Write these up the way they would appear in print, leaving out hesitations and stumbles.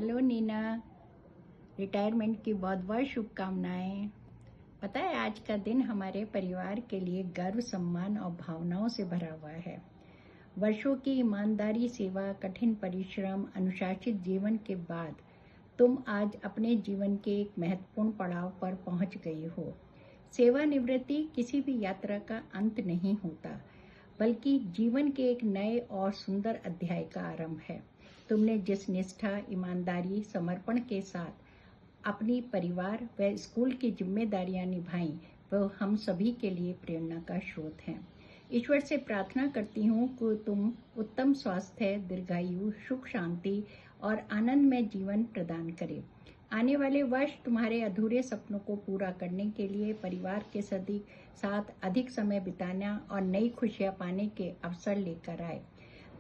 Hello Neena, retirement की बहुत बहुत शुभकामनाएं। पता है आज का दिन हमारे परिवार के लिए गर्व, सम्मान और भावनाओं से भरा हुआ है। वर्षों की ईमानदारी, सेवा, कठिन परिश्रम, अनुशासित जीवन के बाद तुम आज अपने जीवन के एक महत्वपूर्ण पड़ाव पर पहुंच गई हो। सेवानिवृत्ति किसी भी यात्रा का अंत नहीं होता, बल्कि जीवन के एक नए और सुंदर अध्याय का आरंभ है। तुमने जिस निष्ठा, ईमानदारी, समर्पण के साथ अपनी परिवार व स्कूल की जिम्मेदारियां निभाई, वह हम सभी के लिए प्रेरणा का स्रोत हैं। ईश्वर से प्रार्थना करती हूँ कि तुम उत्तम स्वास्थ्य, दीर्घायु, सुख शांति और आनंदमय जीवन प्रदान करे। आने वाले वर्ष तुम्हारे अधूरे सपनों को पूरा करने के लिए परिवार के साथ अधिक समय बिताना और नई खुशियां पाने के अवसर लेकर आए।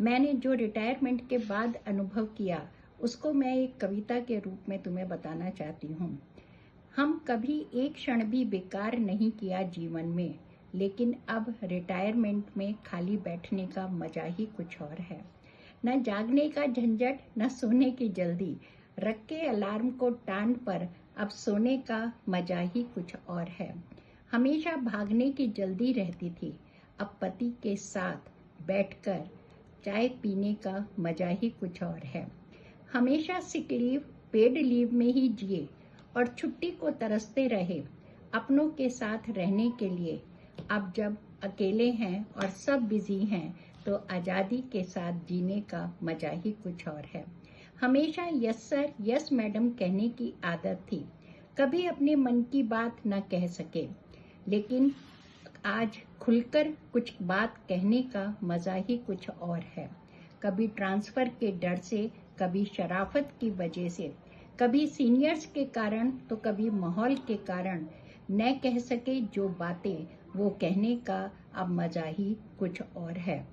मैंने जो रिटायरमेंट के बाद अनुभव किया, उसको मैं एक कविता के रूप में तुम्हें बताना चाहती हूँ। हम कभी एक क्षण भी बेकार नहीं किया जीवन में, लेकिन अब रिटायरमेंट में खाली बैठने का मजा ही कुछ और है। न जागने का झंझट, न सोने की जल्दी। रख के अलार्म को टांड पर अब सोने का मजा ही कुछ और है। हमेशा भागने की जल्दी रहती थी, अब पति के साथ बैठकर चाय पीने का मजा ही कुछ और है। हमेशा सिक लीव, पेड लीव में ही जिए और छुट्टी को तरसते रहे अपनों के साथ रहने के लिए। अब जब अकेले हैं और सब बिजी हैं, तो आजादी के साथ जीने का मजा ही कुछ और है। हमेशा यस सर, यस मैडम कहने की आदत थी, कभी अपने मन की बात न कह सके, लेकिन आज खुलकर कुछ बात कहने का मजा ही कुछ और है। कभी ट्रांसफर के डर से, कभी शराफत की वजह से, कभी सीनियर्स के कारण, तो कभी माहौल के कारण न कह सके जो बातें, वो कहने का अब मजा ही कुछ और है।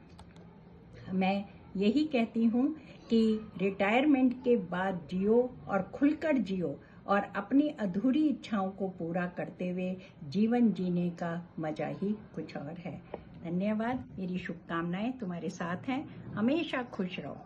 मैं यही कहती हूँ कि रिटायरमेंट के बाद जियो और खुलकर जियो और अपनी अधूरी इच्छाओं को पूरा करते हुए जीवन जीने का मजा ही कुछ और है। धन्यवाद। मेरी शुभकामनाएं तुम्हारे साथ हैं। हमेशा खुश रहो।